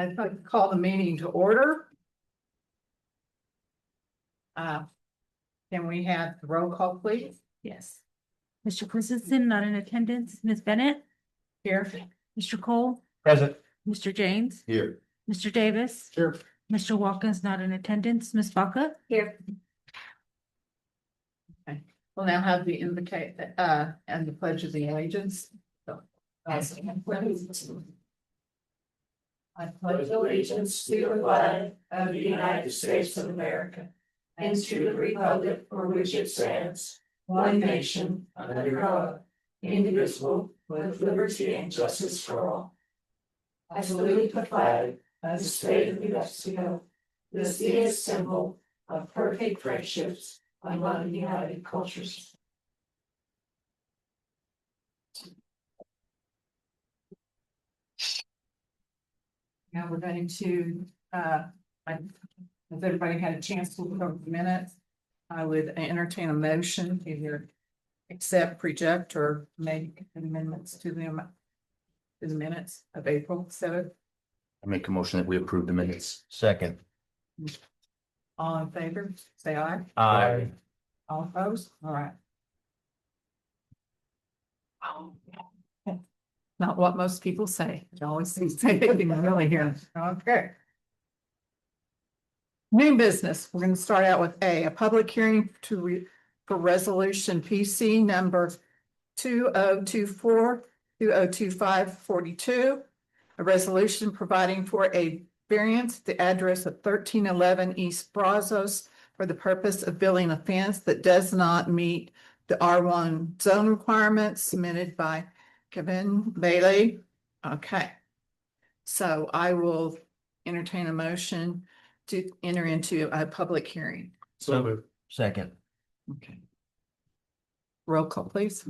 I'd like to call the meeting to order. Can we have the roll call, please? Yes. Mr. Christensen, not in attendance. Ms. Bennett, Here. Mr. Cole, Present. Mr. James, Here. Mr. Davis, Here. Mr. Watkins, not in attendance. Ms. Baca. Here. Okay, we'll now have the indicate, and the pledge of the allegiance. So, I pledge allegiance to the flag of the United States of America and to the republic for which it stands, one nation, under God, indivisible, with liberty and justice for all. I salute the flag of the state of New Mexico, the city's symbol of perfect friendships among united cultures. Now we're going to, has everybody had a chance to look over the minutes? I would entertain a motion to either accept, reject, or make amendments to the minutes of April 7th. I make a motion that we approve the minutes. Second. All in favor, say aye. Aye. All opposed? All right. Not what most people say. They always say they didn't really hear. Okay. New business. We're going to start out with a public hearing for resolution PC number 2024-2025-42. A resolution providing for a variance at the address of 1311 East Brazos for the purpose of building a fence that does not meet the R1 zone requirements submitted by Kevin Bailey. Okay. So I will entertain a motion to enter into a public hearing. So moved. Second. Okay. Roll call, please.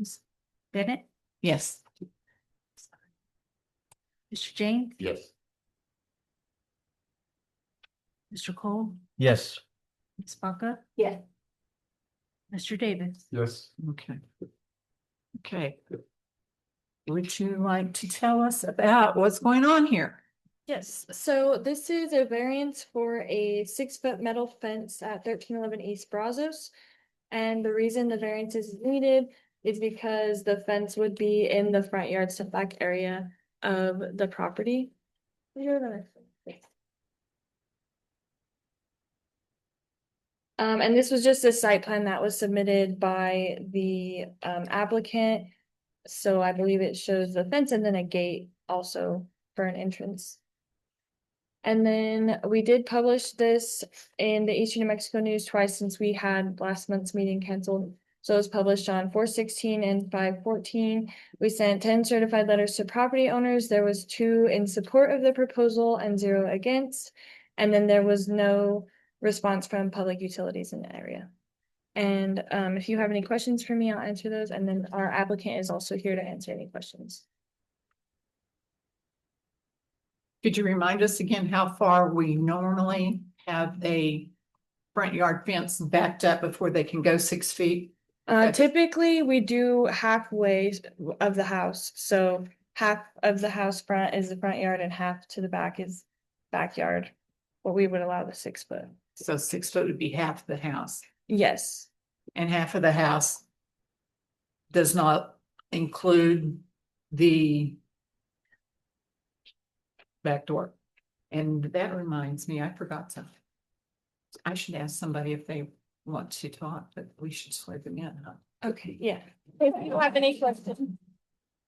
Ms. Bennett, Yes. Mr. James, Yes. Mr. Cole, Yes. Ms. Baca. Yeah. Mr. Davis. Yes. Okay. Okay. Would you like to tell us about what's going on here? Yes, so this is a variance for a 6-foot metal fence at 1311 East Brazos. And the reason the variance is needed is because the fence would be in the front yard setback area of the property. And this was just a site plan that was submitted by the applicant. So I believe it shows the fence and then a gate also for an entrance. And then we did publish this in the Eastern New Mexico News twice since we had last month's meeting canceled. So it was published on 4/16 and 5/14. We sent 10 certified letters to property owners. There was 2 in support of the proposal and 0 against. And then there was no response from public utilities in the area. And if you have any questions for me, I'll answer those. And then our applicant is also here to answer any questions. Could you remind us again how far we normally have a front yard fence backed up before they can go 6 feet? Typically, we do halfway of the house. So half of the house front is the front yard and half to the back is backyard. What we would allow the 6 foot. So 6 foot would be half the house, Yes. and half of the house does not include the back door. And that reminds me, I forgot to. I should ask somebody if they want to talk, but we should swear them in, huh? Okay, yeah. If you have any questions.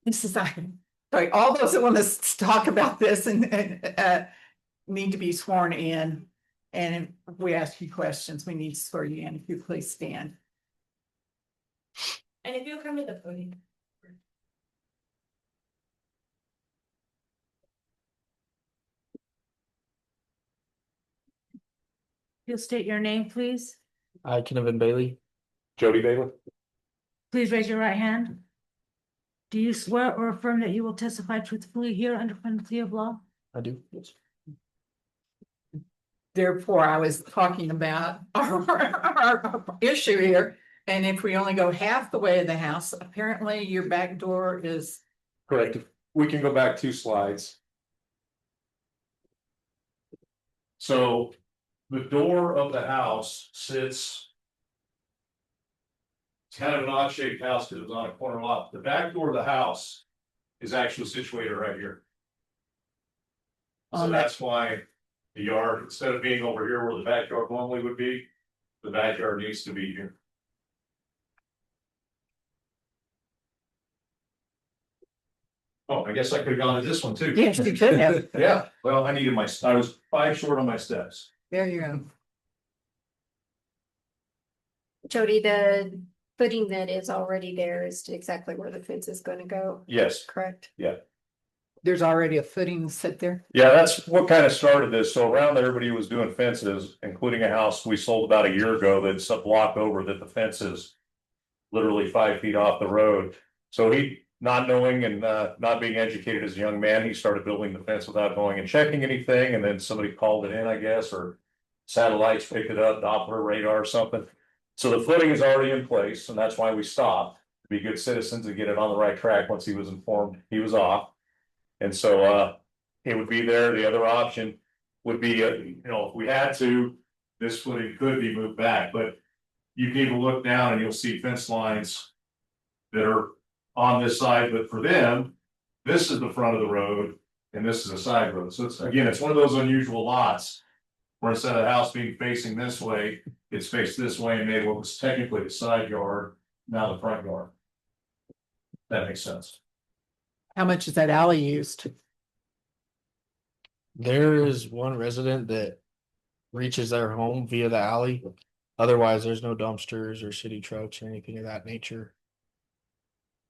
This is, sorry, all those that want to talk about this and need to be sworn in. And if we ask you questions, we need to swear you in. If you please stand. And if you'll come to the podium. You'll state your name, please. I, Kevin Bailey. Jody Bailey. Please raise your right hand. Do you swear or affirm that you will testify truthfully here under penalty of law? I do. Yes. Therefore, I was talking about our issue here. And if we only go half the way of the house, apparently your back door is Correct. we can go back 2 slides. So the door of the house sits. It's kind of an odd shaped house because it was on a corner lot. The back door of the house is actually situated right here. So On that, that's why the yard, instead of being over here where the backyard normally would be, the backyard needs to be here. Oh, I guess I could have gone to this one too. yes, you could have. Yeah, well, I was 5 short on my steps. There you go. Jody, the footing that is already there is exactly where the fence is gonna go, Yes. correct? There's already a footing set there. Yeah, that's what kind of started this. So around there, everybody was doing fences, including a house we sold about a year ago that's a block over that the fence is literally 5 feet off the road. So he, not knowing and not being educated as a young man, he started building the fence without going and checking anything. And then somebody called it in, I guess, or satellites picked it up, Doppler radar or something. So the footing is already in place, and that's why we stopped, to be good citizens and get it on the right track. Once he was informed he was off. And so it would be there. The other option would be, if we had to, this footing could be moved back, but you can even look down and you'll see fence lines that are on this side, but for them, this is the front of the road and this is a side road. So it's, again, it's one of those unusual lots where instead of the house being facing this way, it's faced this way and made what was technically the side yard, now the front yard. That makes sense. How much is that alley used? There is one resident that reaches their home via the alley. Otherwise, there's no dumpsters or city trucks or anything of that nature.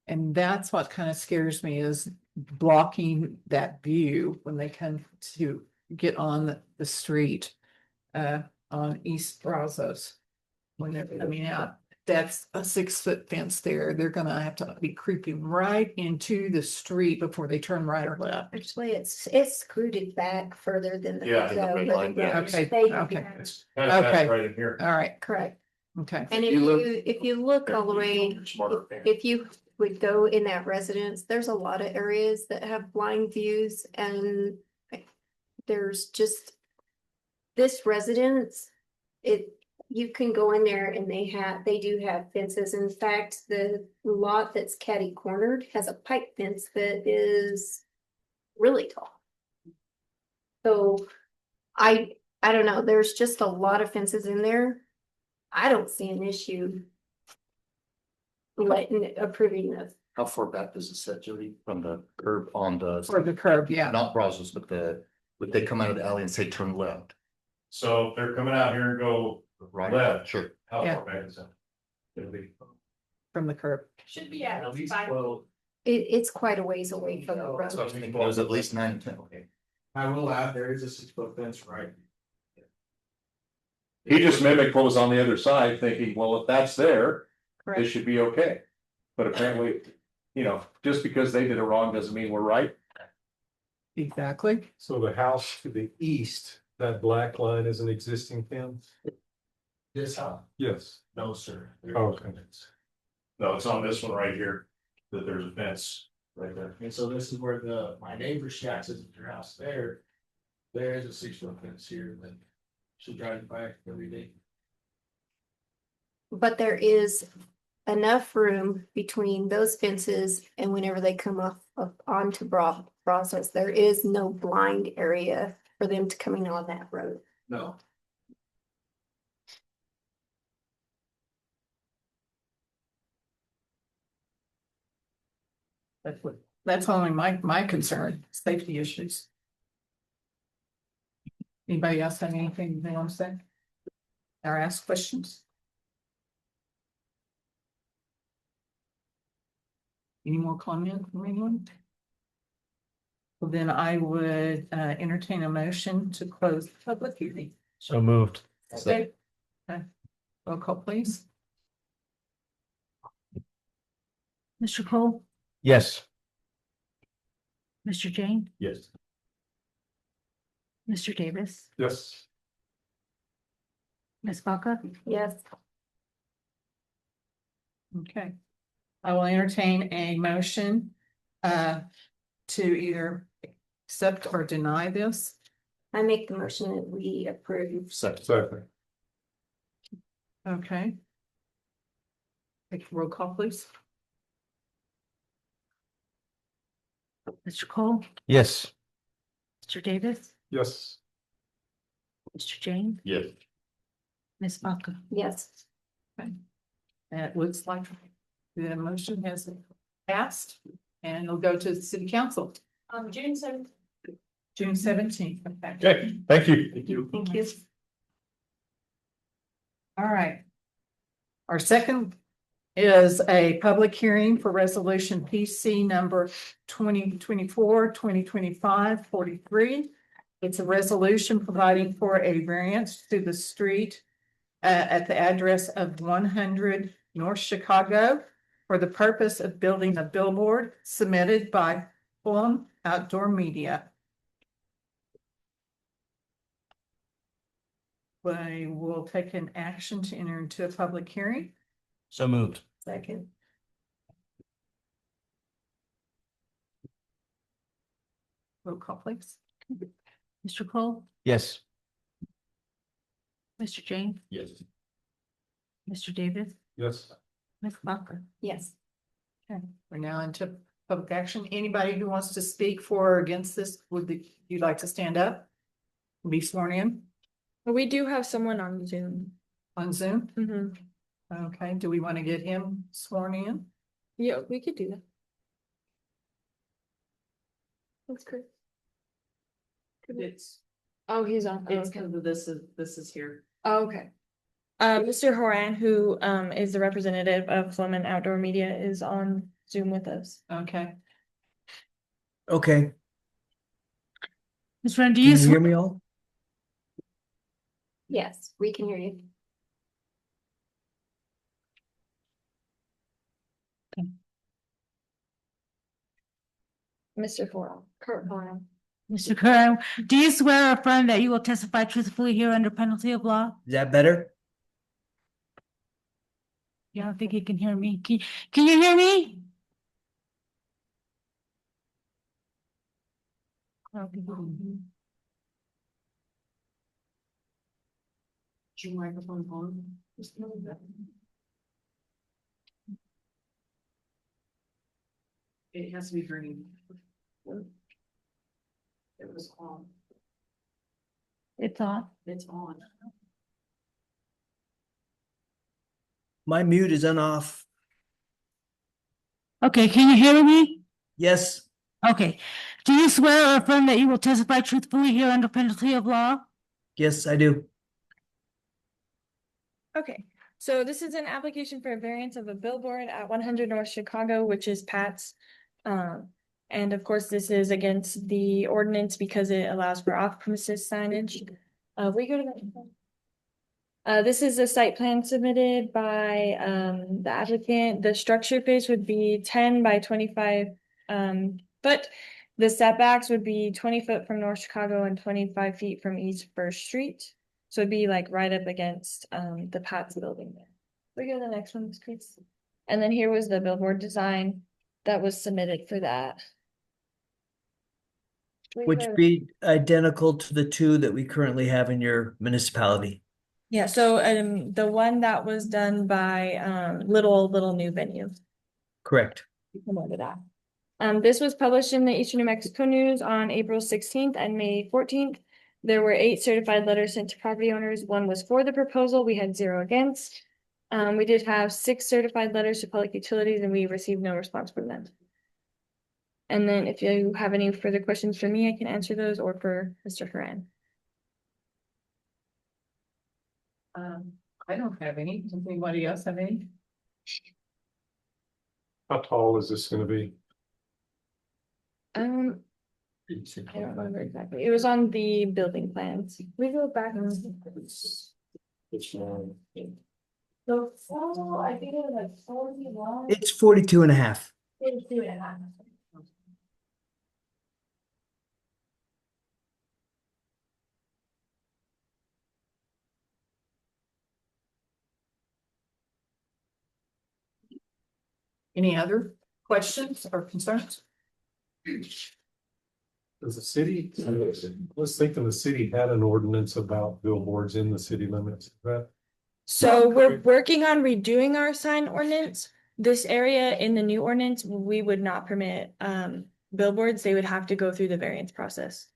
And that's what kind of scares me is blocking that view when they come to get on the street on East Brazos. When they're coming out, that's a 6-foot fence there. They're gonna have to be creeping right into the street before they turn right or left. Actually, it's scooted back further than. Yeah, the- red line back. Okay, They- okay. It's kind of Okay. right in here. All right, Correct. okay. And if you look all the way, if you would go in that residence, there's a lot of areas that have blind views and there's just this residence, you can go in there and they do have fences. In fact, the lot that's catty cornered has a pipe fence that is really tall. So I don't know, there's just a lot of fences in there. I don't see an issue approving this. How far back does it set, Jody, from the curb on For the curb, yeah. not Brazos, but would they come out of the alley and say turn left? So they're coming out here and go, Right? Left. Sure. how Yeah. far back is that? It'll be. From the curb. Should be at least It's quite a ways away from the road. That's what I was thinking. It was at least 9 to 10. I will add, there is a 6-foot fence, right? He just mimicked what was on the other side, thinking, well, if that's there, this Correct. should be okay. But apparently, just because they did it wrong doesn't mean we're right. Exactly. So the house to the east, that black line is an existing fence? This house? Yes. No, sir. Okay. No, it's on this one right here, that there's a fence right there. And so this is where my neighbor shacks is at their house there. There is a 6-foot fence here that she drives by every day. But there is enough room between those fences and whenever they come off onto Brazos, there is no blind area for them to coming on that road. No. That's only my concern, safety issues. Anybody else have anything they want to say? Or ask questions? Any more comment from anyone? Well, then I would entertain a motion to close the public hearing. So moved. Okay. Roll call, please. Mr. Cole, Yes. Mr. Jane, Yes. Mr. Davis, Yes. Ms. Baca, Yes. Okay. I will entertain a motion to either accept or deny this? I make the motion that we approve. Second. Okay. Take a roll call, please. Mr. Cole, Yes. Mr. Davis, Yes. Mr. James, Yes. Ms. Baca. Yes. And it looks like the motion has passed and it'll go to the city council. June 7th. June 17th. Okay, thank you. Thank you. Thank you. All right. Our second is a public hearing for resolution PC number 2024-2025-43. It's a resolution providing for a variance to the street at the address of 100 North Chicago for the purpose of building a billboard submitted by Fulham Outdoor Media. We will take an action to enter into a public hearing. So moved. Second. Roll call, please. Mr. Cole, Yes. Mr. James, Yes. Mr. Davis, Yes. Ms. Baca. Yes. Okay, we're now into public action. Anybody who wants to speak for or against this, you like to stand up? Be sworn in We do have someone on Zoom. on Zoom? Mhm. Okay, do we want to get him sworn in? Yeah, we could do that. That's great. It's, Oh, he's on. Oh, it's okay. because of this is here. Oh, okay. Mr. Horan, who is the representative of Fleming Outdoor Media, is on Zoom with us. Okay, Okay, Ms. Ryan, do can you you hear swear? me all? Yes, we can hear you. Mr. Horan, Kurt Horan. Mr. Curran, do you swear or affirm that you will testify truthfully here under penalty of law? Is that better? Yeah, I don't think he can hear me. Can you hear me? I don't think he can hear me. is your microphone on? It has to be green. It was on. It's on. It's on. My mute is on off. Okay, can you hear me? Yes, Okay. Do you swear or affirm that you will testify truthfully here under penalty of law? yes, I do. Okay, so this is an application for a variance of a billboard at 100 North Chicago, which is Pat's. And of course, this is against the ordinance because it allows for off-premises signage. We go to that. This is a site plan submitted by the applicant. The structure face would be 10 by 25 foot. The setbacks would be 20 foot from North Chicago and 25 feet from East First Street. So it'd be like right up against the Pat's building there. We go to the next one, Chris. And then here was the billboard design that was submitted for that. Which be identical to the two that we currently have in your municipality. Yeah, so the one that was done by Little New Venue. Correct. Come on to that. This was published in the Eastern New Mexico News on April 16th and May 14th. There were 8 certified letters sent to property owners. 1 was for the proposal. We had 0 against. We did have 6 certified letters to public utilities and we received no response from them. And then if you have any further questions for me, I can answer those or for Mr. Horan. I don't have any. Does anybody else have any? How tall is this gonna be? I don't remember exactly. It was on the building plans. We go back. So, I think it was like 41. It's 42 and a half. 42.5. Any other questions or concerns? Does the city, I was thinking the city had an ordinance about billboards in the city limits. Is that So we're working on redoing our sign ordinance. This area in the new ordinance, we would not permit billboards. They would have to go through the variance process.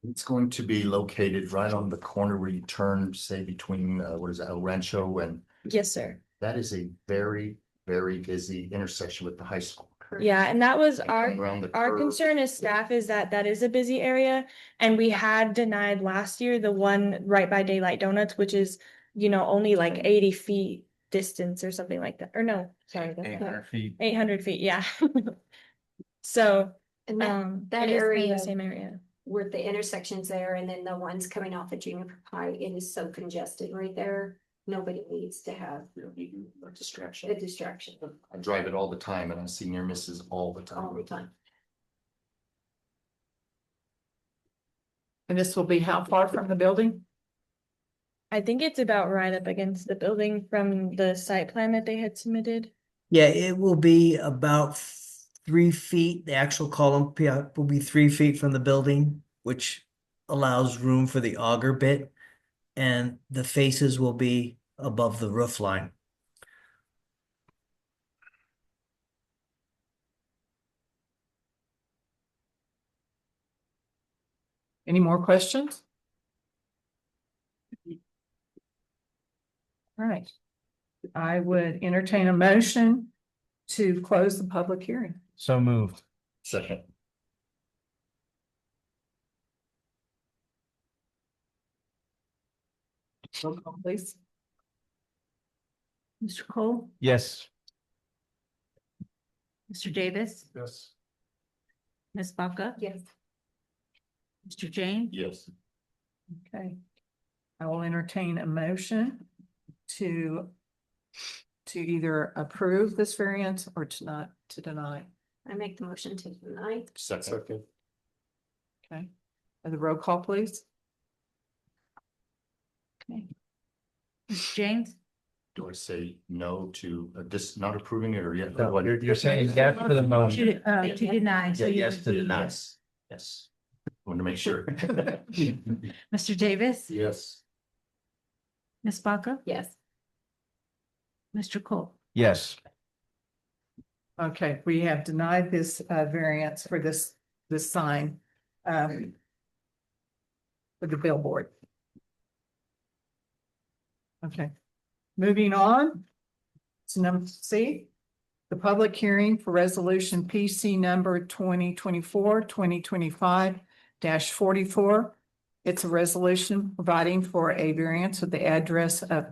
It's going to be located right on the corner where you turn, say, between, what is that, El Rancho, and Yes, sir. that is a very, very busy intersection with the high school. Yeah, and that was And our come around the our curve. concern as staff is that that is a busy area. And we had denied last year the one right by Daylight Donuts, which is, only like 80 feet distance or something like that. Or no, sorry. 800 feet. 800 feet, yeah. So, And that it is kind of area the same area. where the intersections there and then the ones coming off of Juniper High, it is so congested right there. Nobody needs to have A distraction. a distraction I drive it all the time and I see near misses all the all the time. time. And this will be how far from the building? I think it's about right up against the building from the site plan that they had submitted. Yeah, it will be about 3 feet. The actual column will be 3 feet from the building, which allows room for the auger bit. And the faces will be above the roof line. Any more questions? All right. I would entertain a motion to close the public hearing. So moved. Second. Roll call, please. Mr. Cole, Yes. Mr. Davis, yes? Ms. Baca, Yes. Mr. James, Yes. Okay. I will entertain a motion to either approve this variance or to deny. I make the motion to deny. Second. Second. Okay. The roll call, please. okay. Mr. James, Do I say no to not approving it or yes? No, you're saying yes to the motion. to deny. So Yeah, you yes would to be deny. yes. Yes. Want to make sure. Mr. Davis, Yes. Ms. Baca, Yes. Mr. Cole. Yes. Okay, we have denied this variance for this sign. For the billboard. Okay, moving on. To number C. The public hearing for resolution PC number 2024-2025-44. It's a resolution providing for a variance of the address of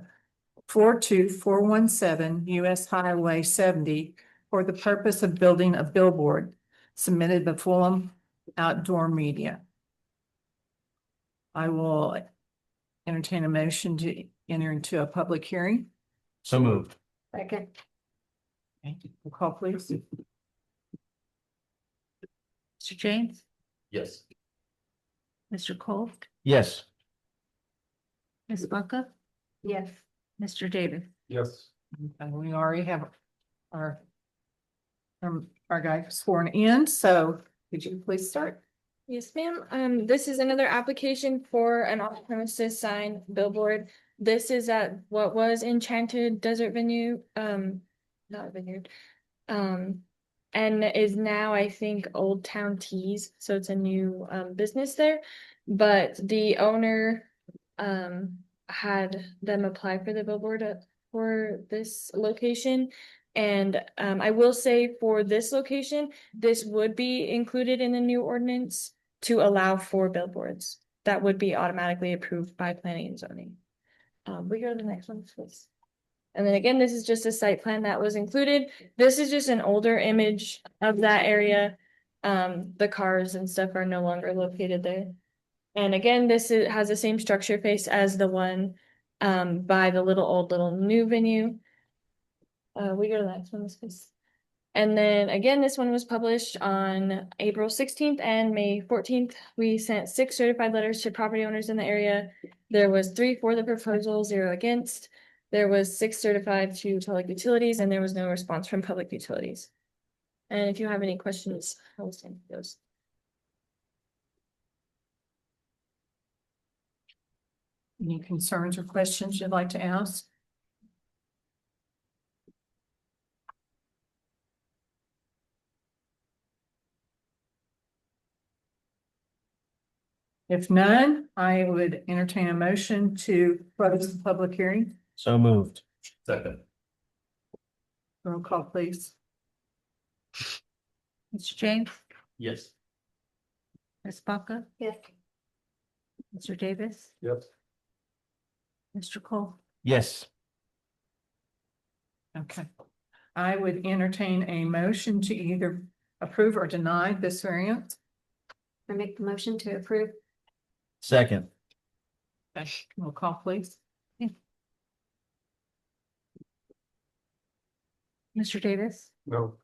42417 US Highway 70 for the purpose of building a billboard submitted by Fulham Outdoor Media. I will entertain a motion to enter into a public hearing. So moved. Second. Okay, roll call please. Mr. James, Yes. Mr. Cole, Yes. Ms. Baca, Yes. Mr. Davis. Yes. And we already have our guy sworn in, so could you please start? Yes, ma'am. This is another application for an off-premises sign billboard. This is at what was Enchanted Desert Venue, not Vineyard. And is now, I think, Old Town Teas, so it's a new business there. But the owner had them apply for the billboard for this location. And I will say for this location, this would be included in the new ordinance to allow for billboards. That would be automatically approved by planning and zoning. We go to the next one, please. And then again, this is just a site plan that was included. This is just an older image of that area. The cars and stuff are no longer located there. And again, has the same structure face as the one by the little new venue. We go to the next one, please. And then again, this one was published on April 16th and May 14th. We sent 6 certified letters to property owners in the area. There was 3 for the proposal, 0 against. There was 6 certified to public utilities, and there was no response from public utilities. And if you have any questions, I will send those. Any concerns or questions you'd like to ask? If none, I would entertain a motion to close the public hearing. So moved. Second. Roll call, please. Mr. James, Yes. Ms. Baca, Yes. Mr. Davis, Yep. Mr. Cole. Yes. Okay. I would entertain a motion to either approve or deny this variance. I make the motion to approve. Second. Okay, roll call, please. Mr. Davis, No.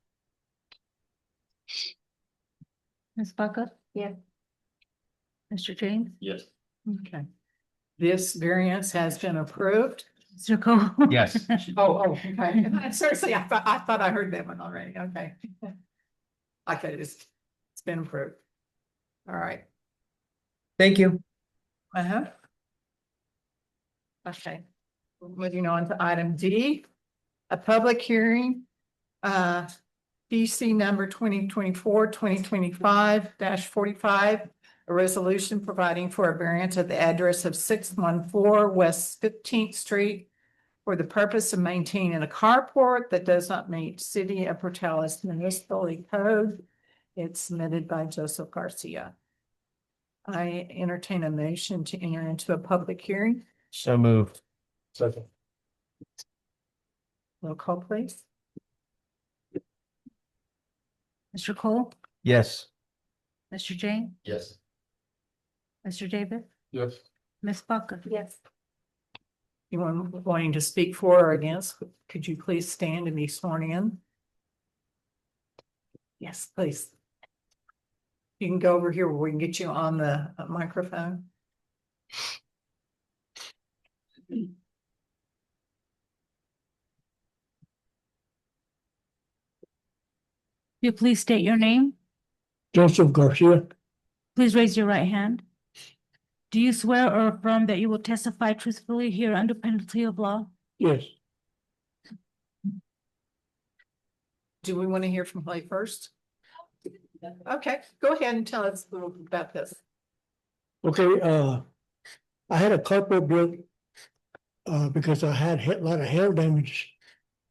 Ms. Baca. Yeah. Mr. James, Yes. Okay. This variance has been approved. Mr. Cole. Yes. Oh, okay. Seriously, I thought I heard that one already. Okay. Okay, it's been approved. All right. Thank you. Uh-huh. Okay. Moving on to item D, a public hearing. DC number 2024-2025-45, a resolution providing for a variance at the address of 614 West 15th Street for the purpose of maintaining a carport that does not meet City of Portales municipality code. It's submitted by Joseph Garcia. I entertain a motion to enter into a public hearing. So moved. Second. Roll call, please. Mr. Cole, Yes. Mr. James, Yes. Mr. Davis, Yes. Ms. Baca. Yes. Anyone wanting to speak for or against, could you please stand and be sworn in? Yes, please. You can go over here where we can get you on the microphone. You please state your name. Joseph Garcia. Please raise your right hand. Do you swear or affirm that you will testify truthfully here under penalty of law? Yes. Do we want to hear from Clay first? Okay, go ahead and tell us a little bit about this. Okay, I had a carport built because I had a lot of hail damage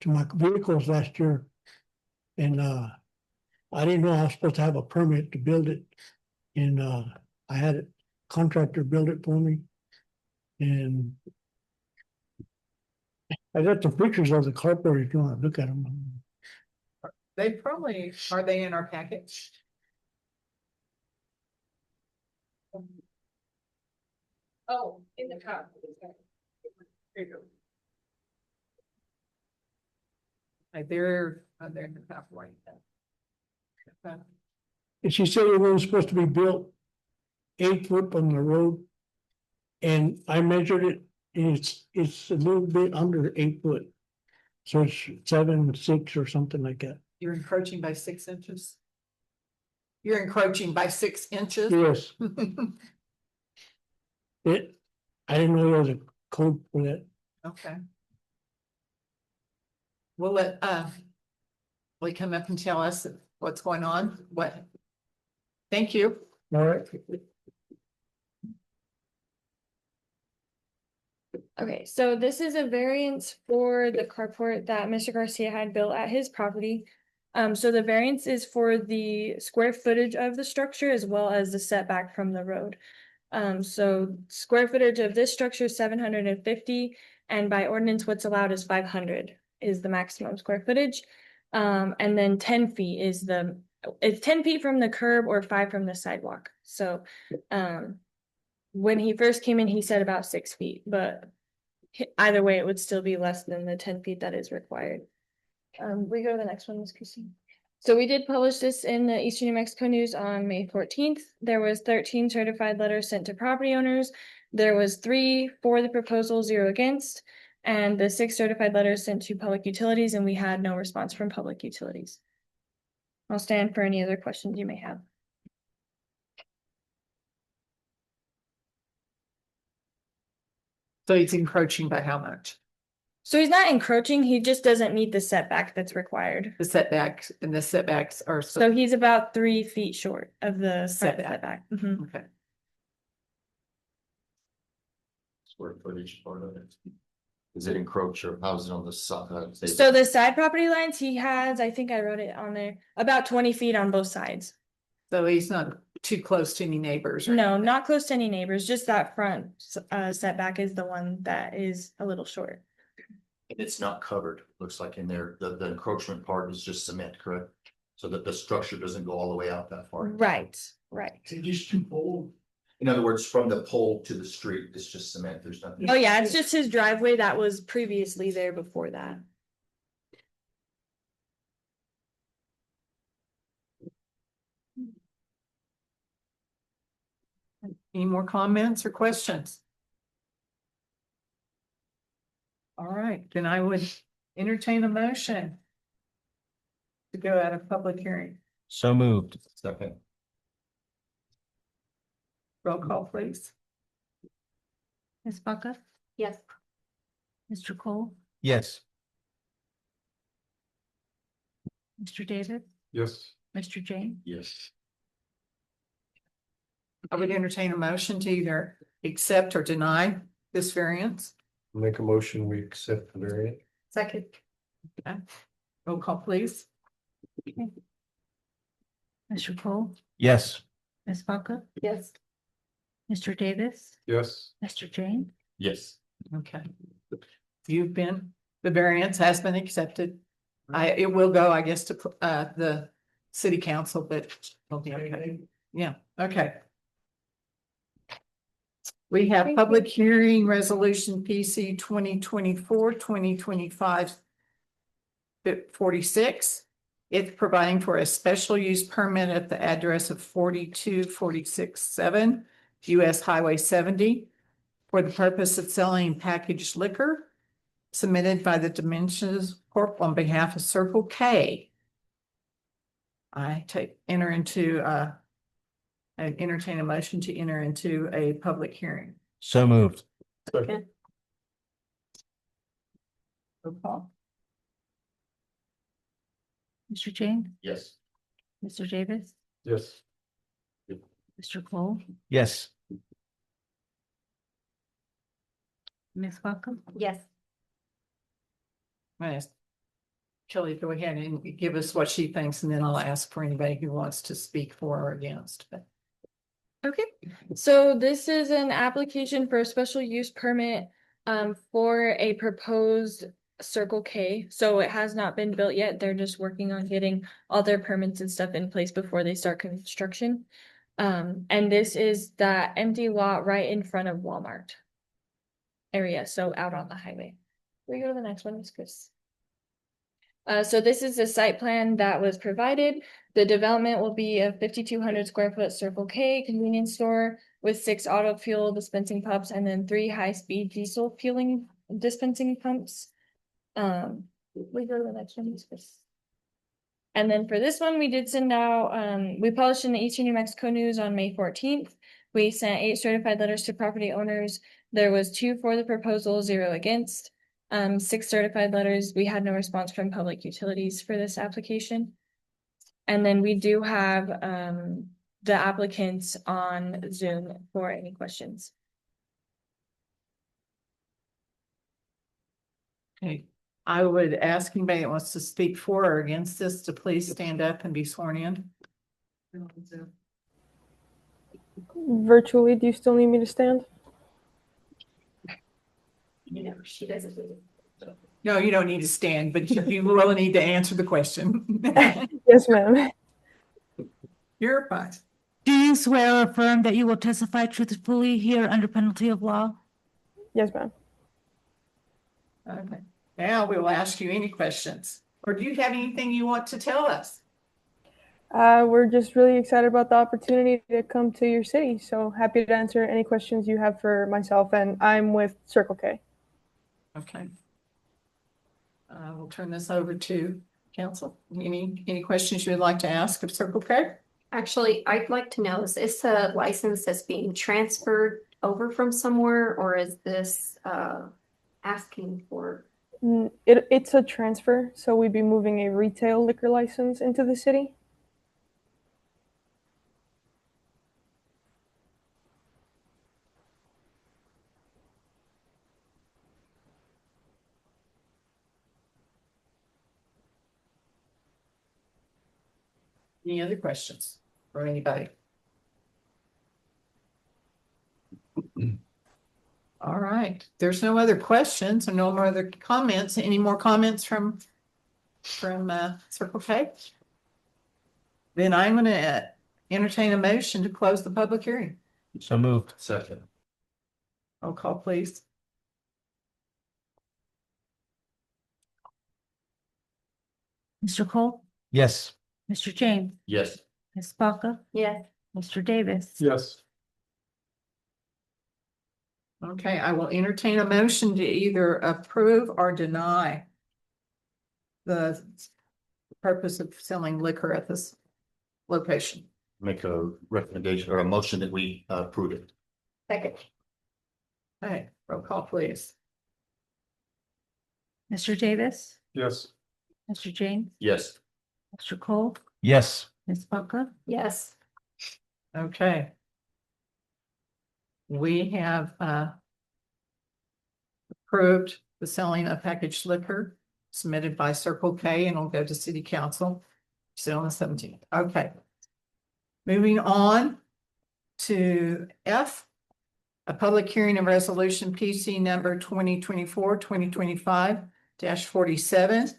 to my vehicles last year. And I didn't know I was supposed to have a permit to build it. And I had a contractor build it for me. And I got some pictures of the carport if you want to look at them. They probably, are they in our package? Oh, in the cup. There you go. Like they're in the cup right now. And she said it was supposed to be built 8 foot from the road. And I measured it, and it's a little bit under 8 foot. So it's 7.6 or something like that. You're encroaching by 6 inches? You're encroaching by 6 inches? Yes, I didn't know there was a code for that. Okay. We'll let, will you come up and tell us what's going on? What? Thank you. All right. Okay, so this is a variance for the carport that Mr. Garcia had built at his property. So the variance is for the square footage of the structure as well as the setback from the road. So square footage of this structure is 750, and by ordinance, what's allowed is 500 is the maximum square footage. And then 10 feet is it's 10 feet from the curb or 5 from the sidewalk. So when he first came in, he said about 6 feet, but either way, it would still be less than the 10 feet that is required. We go to the next one, Ms. Christine. So we did publish this in the Eastern New Mexico News on May 14th. There was 13 certified letters sent to property owners. There was 3 for the proposal, 0 against, and the 6 certified letters sent to public utilities, and we had no response from public utilities. I'll stand for any other questions you may have. So he's encroaching by how much? So he's not encroaching, he just doesn't meet the setback that's required. The setbacks and the setbacks are. So he's about 3 feet short of the front Setback. setback. Mhm. Okay. Square footage part of it. Does it encroach or how's it on the side? So the side property lines, he has, I think I wrote it on there, about 20 feet on both sides. So he's not too close to any neighbors. or No, anything. not close to any neighbors, just that front setback is the one that is a little short. And it's not covered, looks like in there, the encroachment part is just cement, correct? So that the structure doesn't go all the way out that far. Right, right. Is it just too cold? In other words, from the pole to the street, it's just cement, there's nothing. Oh yeah, it's just his driveway that was previously there before that. Any more comments or questions? All right, then I would entertain a motion to go out of public hearing. So moved. Second. Roll call, please. Ms. Bucka, Yes. Mr. Cole, Yes. Mr. Davis, Yes. Mr. Jane. Yes. I would entertain a motion to either accept or deny this variance. Make a motion, we accept the variant. Second. Okay. Roll call, please. Mr. Cole, Yes. Ms. Bucka, Yes. Mr. Davis, Yes. Mr. Jane. Yes. Okay. The variance has been accepted. It will go, I guess, to the city council, but it'll be okay. Yeah, okay. We have public hearing resolution PC 2024-2025 46. It's providing for a special use permit at the address of 42467 US Highway 70 for the purpose of selling packaged liquor submitted by the Dimensions Corp on behalf of Circle K. I entertain a motion to enter into a public hearing. So moved. Roll call. Mr. Jane, Yes. Mr. Davis, Yes. Mr. Cole, Yes. Ms. Bucka. Yes. I'm gonna ask Kelly to go ahead and give us what she thinks, and then I'll ask for anybody who wants to speak for or against. But Okay, so this is an application for a special use permit for a proposed Circle K. So it has not been built yet. They're just working on getting all their permits and stuff in place before they start construction. And this is that empty lot right in front of Walmart area, so out on the highway. Can we go to the next one, Ms. Chris? So this is the site plan that was provided. The development will be a 5,200 square foot Circle K convenience store with 6 auto fuel dispensing pumps and then 3 high-speed diesel fueling dispensing pumps. We go to the next one, Chris. And then for this one, we did send out, we published in the Eastern New Mexico News on May 14th. We sent 8 certified letters to property owners. There was 2 for the proposal, 0 against. 6 certified letters. We had no response from public utilities for this application. And then we do have the applicants on Zoom for any questions. okay, I would ask anybody that wants to speak for or against this to please stand up and be sworn in. Virtually, do you still need me to stand? She doesn't. No, you don't need to stand, but you will need to answer the question. Yes, ma'am. You're fine. Do you swear or affirm that you will testify truthfully here under penalty of law? Yes, ma'am. Okay, now we will ask you any questions, or do you have anything you want to tell us? We're just really excited about the opportunity to come to your city. So happy to answer any questions you have for myself, and I'm with Circle K. Okay. We'll turn this over to Council, any questions you would like to ask of Circle K? Actually, I'd like to know, is this a license that's being transferred over from somewhere, or is this asking for? It's a transfer, so we'd be moving a retail liquor license into the city. Any other questions for anybody? All right, there's no other questions and no more other comments. Any more comments from Circle K? Then I'm gonna entertain a motion to close the public hearing. So moved. Second. Roll call, please. Mr. Cole, Yes. Mr. James, Yes. Ms. Baca, Yes. Mr. Davis. Yes. Okay, I will entertain a motion to either approve or deny the purpose of selling liquor at this location. Make a recommendation or a motion that we approve it. Second. Okay, roll call, please. Mr. Davis, Yes. Mr. James, Yes. Mr. Cole, Yes. Ms. Baca. Yes. Okay. We have approved the selling of packaged liquor submitted by Circle K and will go to City Council. Still on the 17th. Okay. Moving on to F, a public hearing and resolution PC number 2024-2025-47.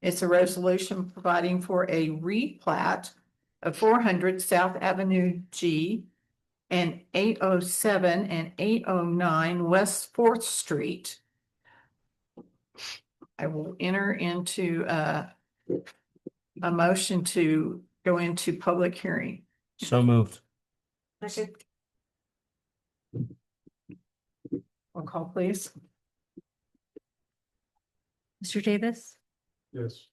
It's a resolution providing for a replat of 400 South Avenue G and 807 and 809 West 4th Street. I will enter into a motion to go into public hearing. So moved. Second. Roll call, please. Mr. Davis, Yes.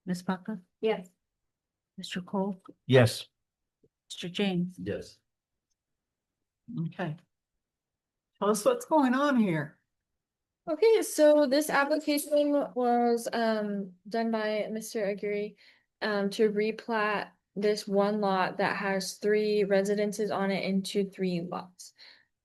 Ms. Baca, Yes. Mr. Cole, Yes. Mr. James. Yes. Okay. Tell us what's going on here. Okay, so this application was done by Mr. Aguirre to replat this one lot that has 3 residences on it into 3 lots.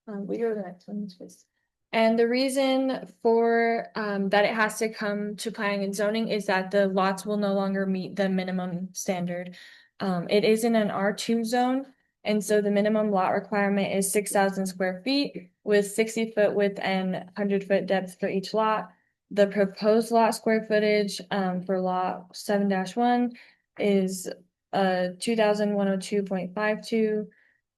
We go to the next one, please. And the reason for that it has to come to planning and zoning is that the lots will no longer meet the minimum standard. It is in an R2 zone, and so the minimum lot requirement is 6,000 square feet with 60-foot width and 100-foot depth for each lot. The proposed lot square footage for lot 7-1 is 2,102.52.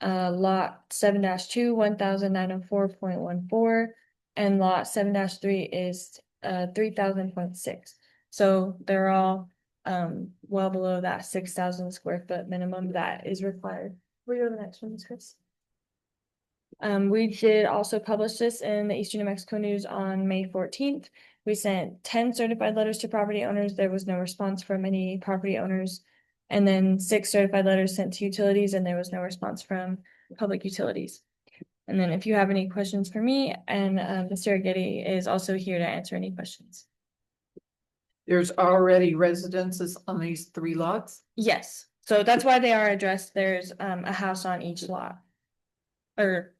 Lot 7-2, 1,904.14, and lot 7-3 is 3,000.6. So they're all well below that 6,000 square foot minimum that is required. We go to the next one, Chris. We did also publish this in the Eastern New Mexico News on May 14th. We sent 10 certified letters to property owners. There was no response from any property owners. And then 6 certified letters sent to utilities, and there was no response from public utilities. And then if you have any questions for me, and Mr. Aguirre is also here to answer any questions. There's already residences on these 3 lots. Yes, so that's why they are addressed. There's a house on each lot or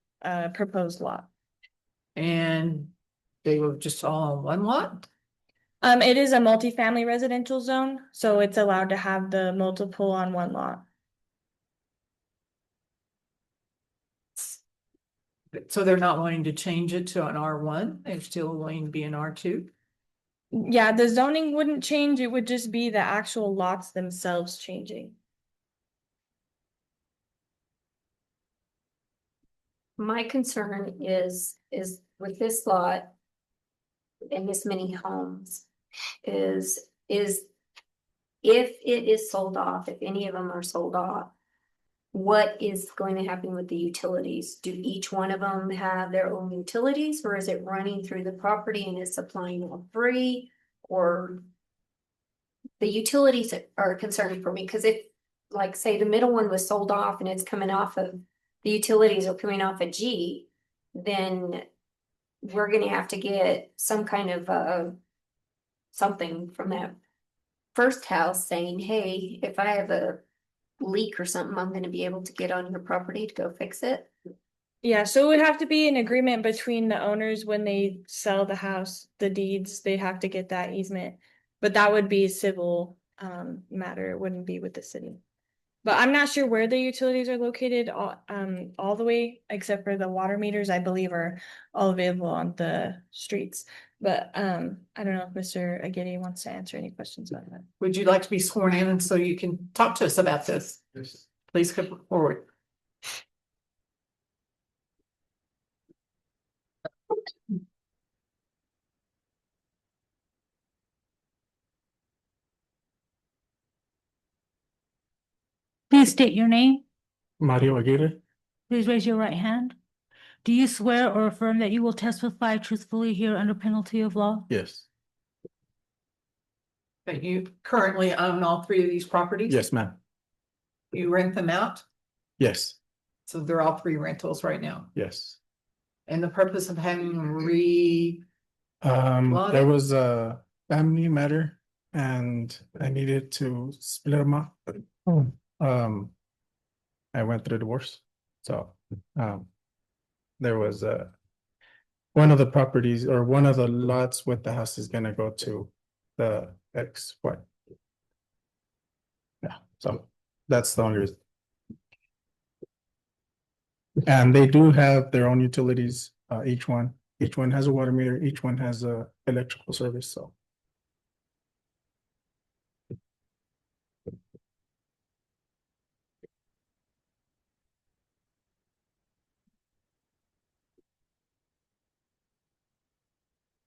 proposed lot. And they were just all on 1 lot? It is a multifamily residential zone, so it's allowed to have the multiple on 1 lot. So they're not wanting to change it to an R1? They're still wanting to be an R2? Yeah, the zoning wouldn't change. It would just be the actual lots themselves changing. My concern is with this lot and this many homes is if it is sold off, if any of them are sold off, what is going to happen with the utilities? Do each one of them have their own utilities, or is it running through the property and is supplying all 3? Or the utilities are concerning for me, because if, like, say the middle one was sold off and it's coming off of, the utilities are coming off of G, then we're gonna have to get some kind of, something from that first house saying, hey, if I have a leak or something, I'm gonna be able to get on your property to go fix it. Yeah, so it would have to be an agreement between the owners when they sell the house, the deeds, they'd have to get that easement. But that would be a civil matter, it wouldn't be with the city. But I'm not sure where the utilities are located all the way, except for the water meters, I believe are all available on the streets. But I don't know if Mr. Agidi wants to answer any questions about that. Would you like to be sworn in so you can talk to us about this? Yes. Please come forward. Please state your name. Mario Aguirre? Please raise your right hand. Do you swear or affirm that you will testify truthfully here under penalty of law? Yes. That you currently own all three of these properties? Yes, ma'am. You rent them out? Yes. So they're all free rentals right now. Yes. And the purpose of having Lot There of- was a family matter and I needed to split them up. I went through a divorce, so, there was one of the properties or one of the lots with the house is gonna go to the ex-wife. Yeah, so that's the only reason. And they do have their own utilities, each one has a water meter, each one has a electrical service, so.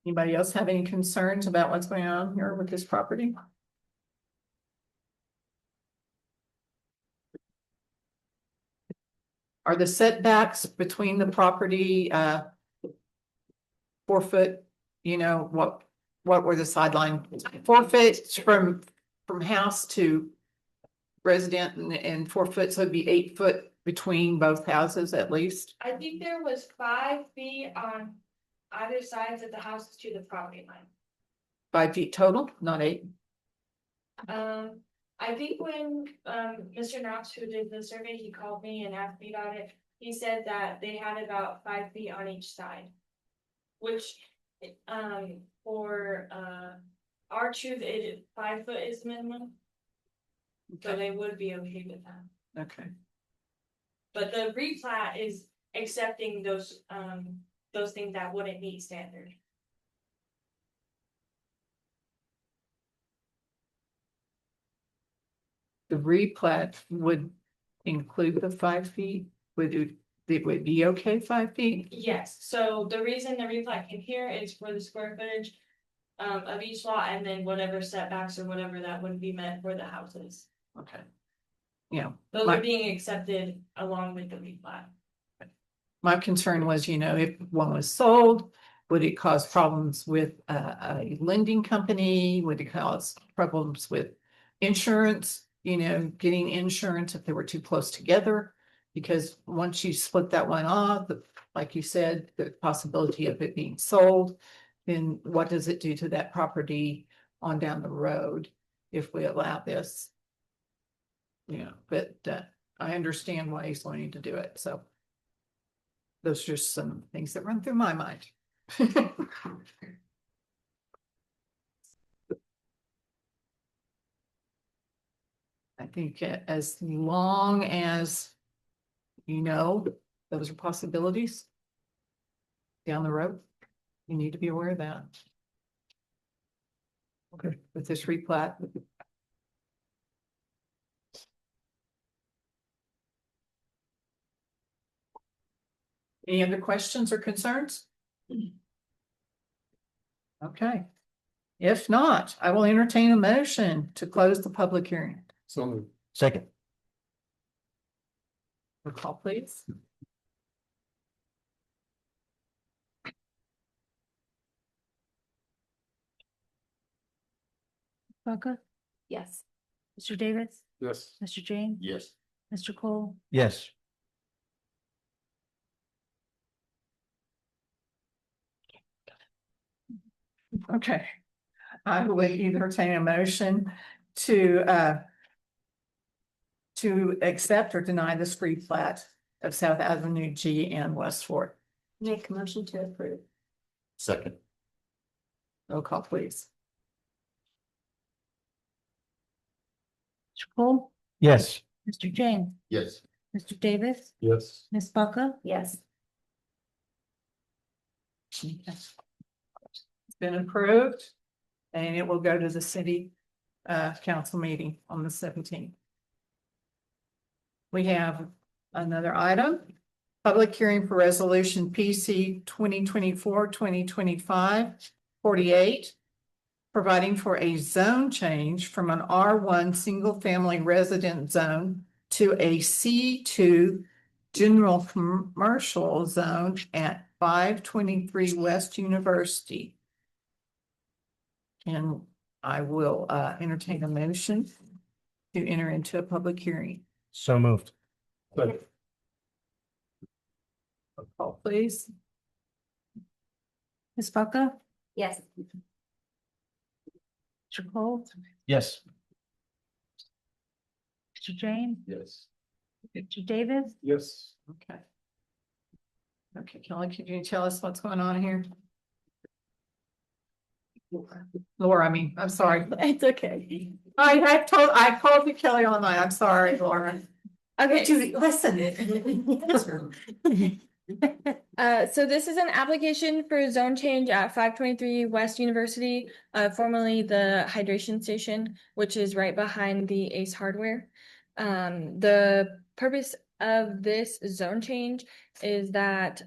Anybody else have any concerns about what's going on here with this property? Are the setbacks between the property, 4 foot, you know, what were the sideline? 4 foot from house to resident and 4 foot, so it'd be 8 foot between both houses at least? I think there was 5 feet on either sides of the houses to the property line. 5 feet total, not 8? I think when Mr. Knox, who did the survey, he called me and asked me about it. He said that they had about 5 feet on each side. Which for R2, 5 foot is minimum. So they would be okay with that. Okay. But the replat is accepting those things that wouldn't meet standard. The replat would include the 5 feet? It would be okay 5 feet? Yes, so the reason the replat came here is for the square footage of each lot and then whatever setbacks or whatever that would be meant for the houses. Okay. Yeah. Those My- are being accepted along with the replat. My concern was, you know, if one was sold, would it cause problems with a lending company? Would it cause problems with insurance? You know, getting insurance if they were too close together? Because once you split that one off, like you said, the possibility of it being sold, then what does it do to that property on down the road if we allow this? Yeah, but I understand why he's wanting to do it, so. Those are just some things that run through my mind. I think as long as you know those are possibilities down the road, you need to be aware of that. Okay, with this replat. Any other questions or concerns? Okay. If not, I will entertain a motion to close the public hearing. So Second. Roll call, please. Baca, Yes. Mr. Davis, Yes. Mr. James, Yes. Mr. Cole, Yes. Okay. I would entertain a motion to accept or deny this free plat of South Avenue G and West Fork. Make a motion to approve. Second. Roll call, please. Mr. Cole, Yes. Mr. James, Yes. Mr. Davis, Yes. Ms. Bucka, Yes. It's been approved and it will go to the city council meeting on the 17th. We have another item, public hearing for resolution PC 2024-2025-48, providing for a zone change from an R1 single family resident zone to a C2 general commercial zone at 523 West University. And I will entertain a motion to enter into a public hearing. So moved. But Call please. Ms. Bucka, Yes. Mr. Cole, Yes. Mr. James, yes. Mr. Davis, Yes. Okay. Okay, Kelly, could you tell us what's going on here? Laura, I'm sorry. It's okay. I called you Kelly online. I'm sorry, Laura. Okay. Listen. So this is an application for zone change at 523 West University, formerly the hydration station, which is right behind the Ace Hardware. The purpose of this zone change is that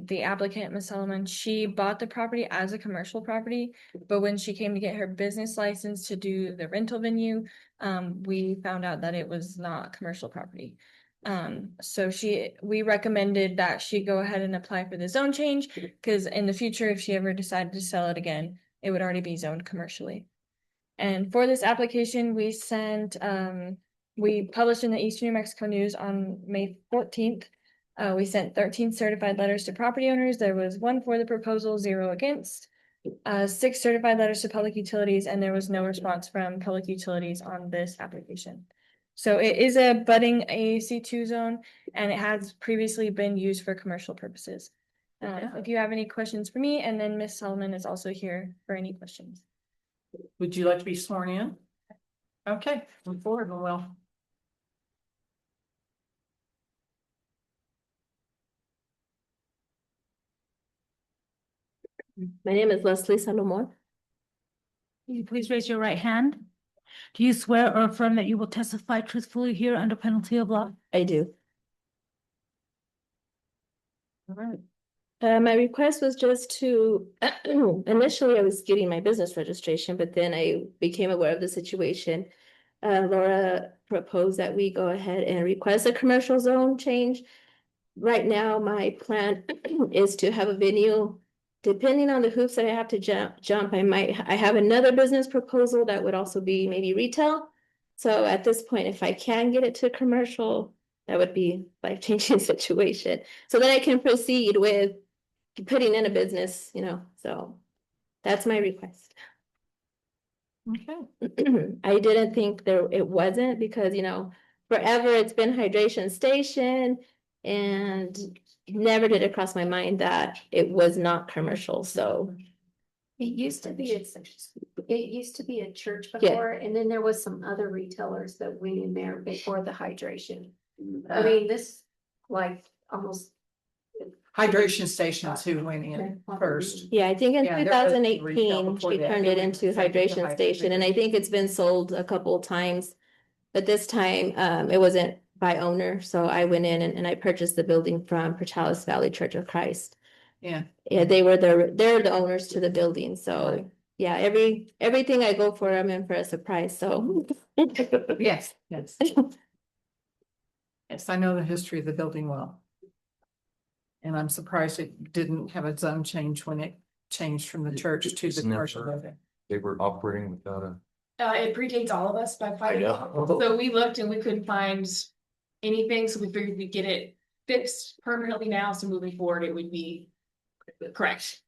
the applicant, Ms. Solomon, she bought the property as a commercial property, but when she came to get her business license to do the rental venue, we found out that it was not commercial property. So we recommended that she go ahead and apply for the zone change, because in the future, if she ever decided to sell it again, it would already be zoned commercially. And for this application, we published in the Eastern New Mexico News on May 14th. We sent 13 certified letters to property owners. There was 1 for the proposal, 0 against. 6 certified letters to public utilities, and there was no response from public utilities on this application. So it is a budding AC2 zone, and it has previously been used for commercial purposes. If you have any questions for me, and then Ms. Solomon is also here for any questions. Would you like to be sworn in? Okay, move forward, Will. My name is Leslie Salomon. Will you please raise your right hand? Do you swear or affirm that you will testify truthfully here under penalty of law? I do. All right. My request was just to, initially I was getting my business registration, but then I became aware of the situation. Laura proposed that we go ahead and request a commercial zone change. Right now, my plan is to have a venue. Depending on the hoops that I have to jump, I have another business proposal that would also be maybe retail. So at this point, if I can get it to commercial, that would be life-changing situation. So then I can proceed with putting in a business, so that's my request. Okay. I didn't think it wasn't because, forever it's been hydration station and never did it cross my mind that it was not commercial, so. It used to be a church before, and then there was some other retailers that went in there before the hydration. I mean, this like almost. Hydration stations who went in first. Yeah, I think in Yeah, there was 2018, retail before she that. turned It it was into second to hydration station, and I think it's been sold a couple of times. But this time, it wasn't by owner, so I went in and I purchased the building from Portales Valley Church of Christ. Yeah. Yeah, they're the owners to the building, so, Right. yeah, everything I go for, I'm in for a surprise, so. Yes, yes. Yes, I know the history of the building well. And I'm surprised it didn't have a zone change when it changed from the church to the Isn't that commercial right? building. They were operating without It predates all of us by I quite a bit. know. So we looked and we couldn't find anything, so we figured we'd get it fixed permanently now, so moving forward, it would be correct.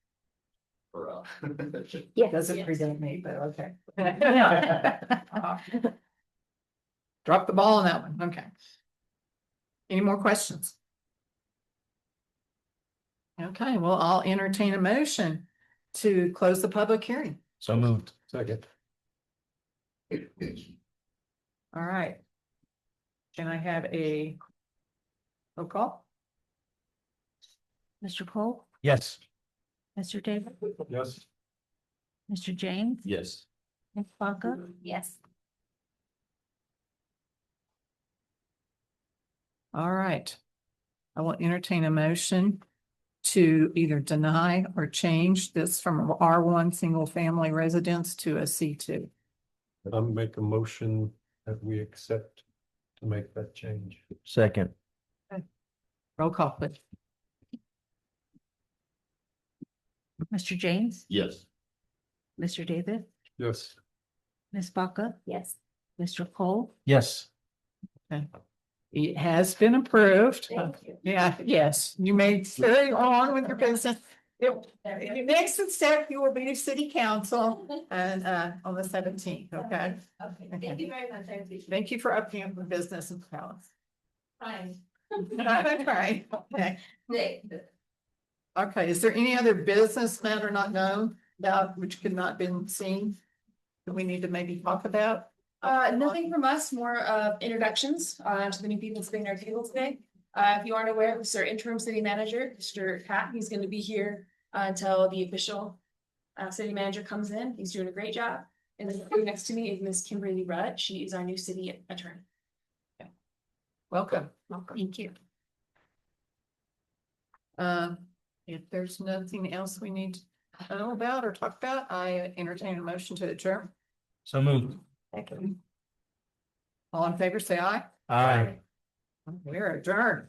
Yes. Doesn't present me, but okay. Drop the ball on that one, okay. Any more questions? Okay, well, I'll entertain a motion to close the public hearing. So moved. Second. All right. Can I have a roll call? Mr. Cole, Yes. Mr. David, Yes. Mr. James, Yes. Ms. Baca, Yes. All right. I will entertain a motion to either deny or change this from R1 single family residence to a C2. I'm make a motion that we accept to make that change. Second. Roll call, please. Mr. James, Yes. Mr. David, Yes. Ms. Baca, Yes. Mr. Cole, Yes. It has been approved. Thank you. Yeah, yes, you may carry on with your business. The next step, you will be to city council and on the 17th, okay? Okay, thank you very much. I appreciate it. Thank you for upping up the business in Palace. Fine. That's right, okay. Nick. Okay, is there any other business matter not known about which could not been seen? That we need to maybe talk about? Nothing from us, more of introductions to the new people sitting at our table today. If you aren't aware, this is our interim city manager, Mr. Pat. He's going to be here until the official city manager comes in. He's doing a great job. And then next to me is Miss Kimberly Rudd. She is our new city attorney. Welcome. Thank you. If there's nothing else we need to know about or talk about, I entertain a motion to adjourn. So moved. All in favor, say aye. Aye. We're adjourned.